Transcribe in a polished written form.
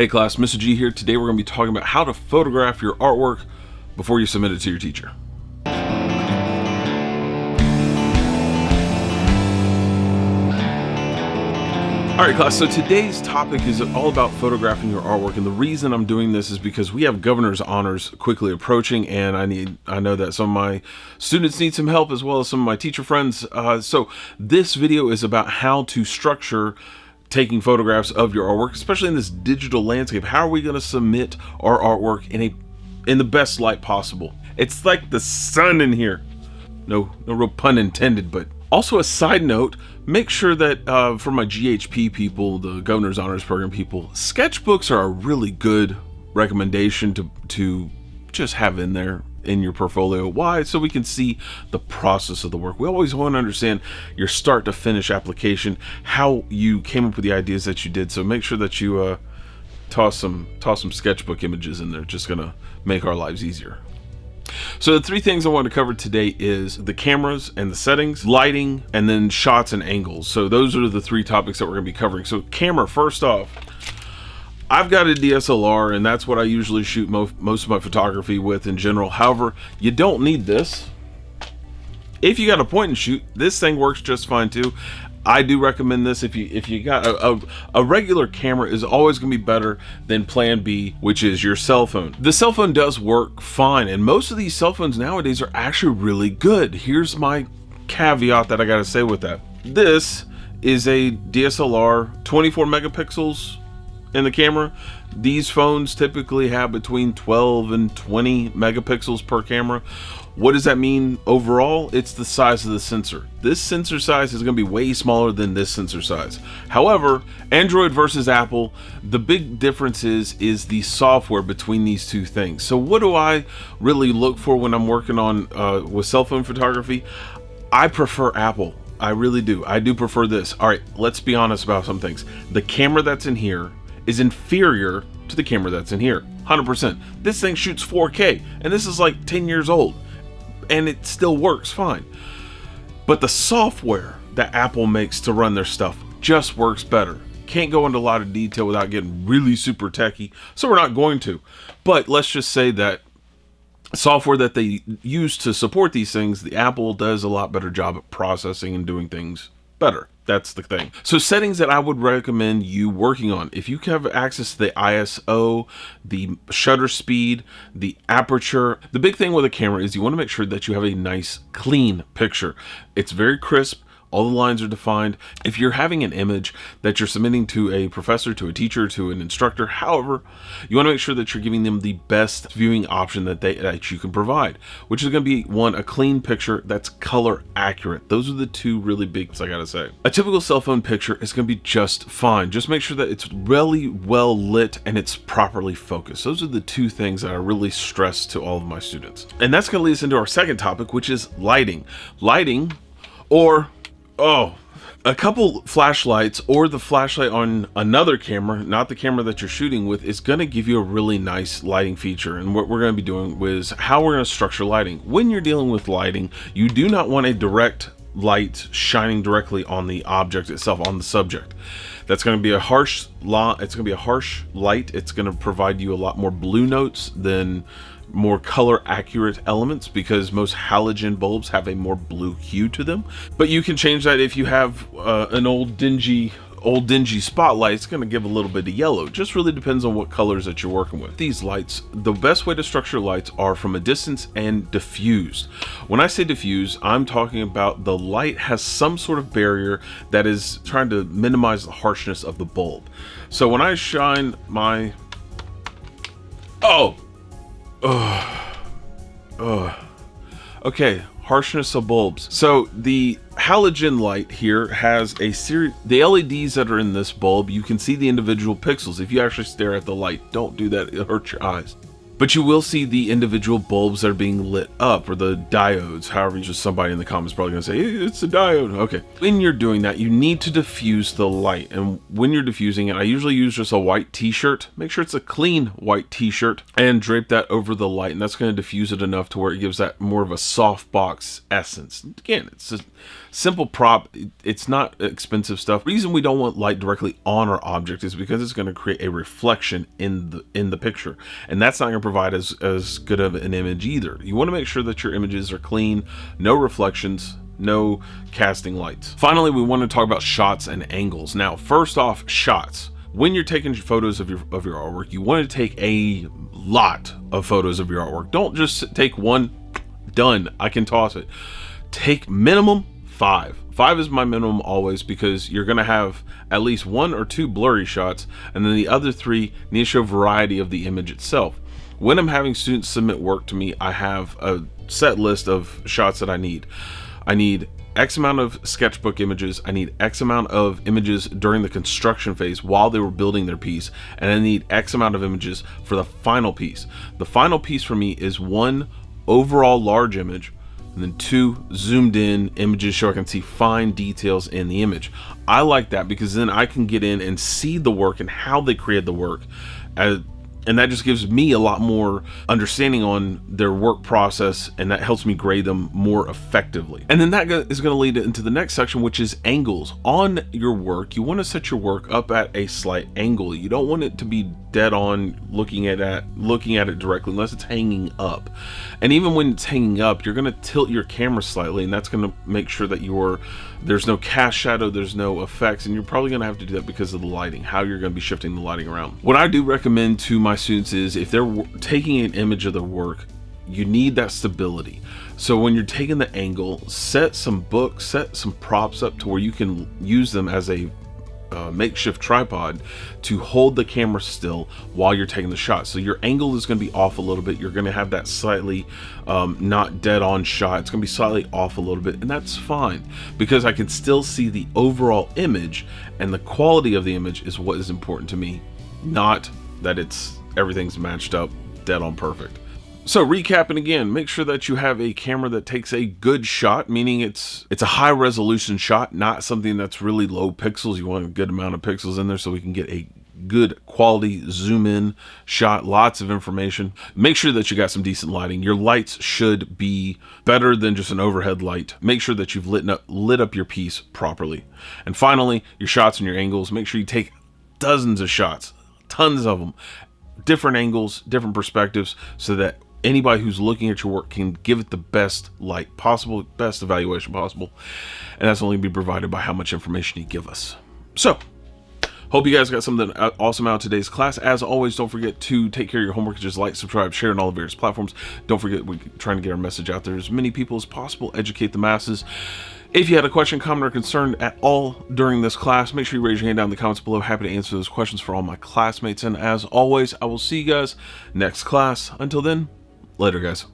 Hey class, Mr. G here. Today we're going to be talking about how to photograph your artwork before you submit it to your teacher. Alright class, so today's topic is all about photographing your artwork, and the reason I'm doing this is because we have governor's honors quickly approaching, and I know that some of my students need some help as well as some of my teacher friends. So this video is about how to structure taking photographs of your artwork, especially in this digital landscape. How are we going to submit our artwork in the best light possible? It's like the sun in here. No real pun intended, but also a side note, make sure that for my GHP people, the Governor's Honors Program people, sketchbooks are a really good recommendation to just have in there in your portfolio. Why? So we can see the process of the work. We always want to understand your start to finish application, how you came up with the ideas that you did. So make sure that you toss some sketchbook images in there. Just gonna make our lives easier. So the three things I want to cover today is the cameras and the settings, lighting, and then shots and angles. So those are the three topics that we're going to be covering. So camera, first off, I've got a DSLR, and that's what I usually shoot most of my photography with in general. However, you don't need this. If you got a point and shoot, this thing works just fine too. I do recommend this. If you got a regular camera is always going to be better than plan B, which is your cell phone. The cell phone does work fine, and most of these cell phones nowadays are actually really good. Here's my caveat that I got to say with that. This is a DSLR, 24 megapixels in the camera. These phones typically have between 12 and 20 megapixels per camera. What does that mean overall? It's the size of the sensor. This sensor size is going to be way smaller than this sensor size. However, Android versus Apple, the big difference is the software between these two things. So what do I really look for when I'm working on with cell phone photography? I prefer Apple. I really do. I do prefer this. All right, let's be honest about some things. The camera that's in here is inferior to the camera that's in here, 100%. This thing shoots 4K, and this is like 10 years old, and it still works fine. But the software that Apple makes to run their stuff just works better. Can't go into a lot of detail without getting really super techy, so we're not going to. But let's just say that software that they use to support these things, the Apple does a lot better job at processing and doing things better. That's the thing. So settings that I would recommend you working on, if you have access to the ISO, the shutter speed, the aperture, the big thing with a camera is you want to make sure that you have a nice clean picture. It's very crisp. All the lines are defined. If you're having an image that you're submitting to a professor, to a teacher, to an instructor, however, you want to make sure that you're giving them the best viewing option that you can provide, which is going to be one, a clean picture that's color accurate. Those are the two really big things I gotta say. A typical cell phone picture is going to be just fine. Just make sure that it's really well lit and it's properly focused. Those are the two things that I really stress to all of my students. And that's going to lead us into our second topic, which is lighting. Lighting, or a couple flashlights or the flashlight on another camera, not the camera that you're shooting with, is going to give you a really nice lighting feature. And what we're going to be doing is how we're going to structure lighting. When you're dealing with lighting, you do not want a direct light shining directly on the object itself, on the subject. That's going to be a harsh light. It's going to be a harsh light. It's going to provide you a lot more blue notes than more color accurate elements, because most halogen bulbs have a more blue hue to them. But you can change that if you have an old dingy spotlight. It's going to give a little bit of yellow. It just really depends on what colors that you're working with. These lights, the best way to structure lights are from a distance and diffused. When I say diffuse, I'm talking about the light has some sort of barrier that is trying to minimize the harshness of the bulb. So when I shine my okay, harshness of bulbs. So the halogen light here has a series, the LEDs that are in this bulb, you can see the individual pixels. If you actually stare at the light, don't do that, it'll hurt your eyes. But you will see the individual bulbs that are being lit up, or the diodes. However, just somebody in the comments probably gonna say, hey, it's a diode. Okay. When you're doing that, you need to diffuse the light. And when you're diffusing it, I usually use just a white t-shirt. Make sure it's a clean white t-shirt and drape that over the light. And that's gonna diffuse it enough to where it gives that more of a softbox essence. Again, it's simple prop. It's not expensive stuff. The reason we don't want light directly on our object is because it's going to create a reflection in the picture, and that's not going to provide as good of an image either. You want to make sure that your images are clean, no reflections, no casting lights. Finally, we want to talk about shots and angles. Now, first off, shots. When you're taking photos of your artwork, you want to take a lot of photos of your artwork. Don't just take one, done, I can toss it. Take minimum 5. 5 is my minimum always, because you're going to have at least 1 or 2 blurry shots, and then the other 3 need to show variety of the image itself. When I'm having students submit work to me, I have a set list of shots that I need. I need X amount of sketchbook images, I need X amount of images during the construction phase while they were building their piece, and I need X amount of images for the final piece. The final piece for me is 1 overall large image, and then 2 zoomed in images so I can see fine details in the image. I like that because then I can get in and see the work and how they created the work, and that just gives me a lot more understanding on their work process, and that helps me grade them more effectively. And then that is going to lead into the next section, which is angles. On your work, you want to set your work up at a slight angle. You don't want it to be dead on looking at it directly, unless it's hanging up. And even when it's hanging up, you're going to tilt your camera slightly, and that's going to make sure that there's no cast shadow, there's no effects, and you're probably going to have to do that because of the lighting, how you're going to be shifting the lighting around. What I do recommend to my students is, if they're taking an image of their work, you need that stability. So when you're taking the angle, set some books, set some props up to where you can use them as a makeshift tripod to hold the camera still while you're taking the shot. So your angle is going to be off a little bit. You're going to have that slightly not dead on shot. It's going to be slightly off a little bit, and that's fine, because I can still see the overall image, and the quality of the image is what is important to me, not that everything's matched up dead on perfect. So recapping again, make sure that you have a camera that takes a good shot, meaning it's a high resolution shot, not something that's really low pixels. You want a good amount of pixels in there so we can get a good quality zoom in shot, lots of information. Make sure that you got some decent lighting. Your lights should be better than just an overhead light. Make sure that you've lit up your piece properly. And finally, your shots and your angles. Make sure you take dozens of shots, tons of them, different angles, different perspectives, so that anybody who's looking at your work can give it the best light possible, best evaluation possible, and that's only be provided by how much information you give us. So hope you guys got something awesome out of today's class. As always, don't forget to take care of your homework. Just like, subscribe, share on all the various platforms. Don't forget, we're trying to get our message out there to as many people as possible, educate the masses. If you had a question, comment, or concern at all during this class, make sure you raise your hand down in the comments below. Happy to answer those questions for all my classmates. And as always, I will see you guys next class. Until then, later, guys.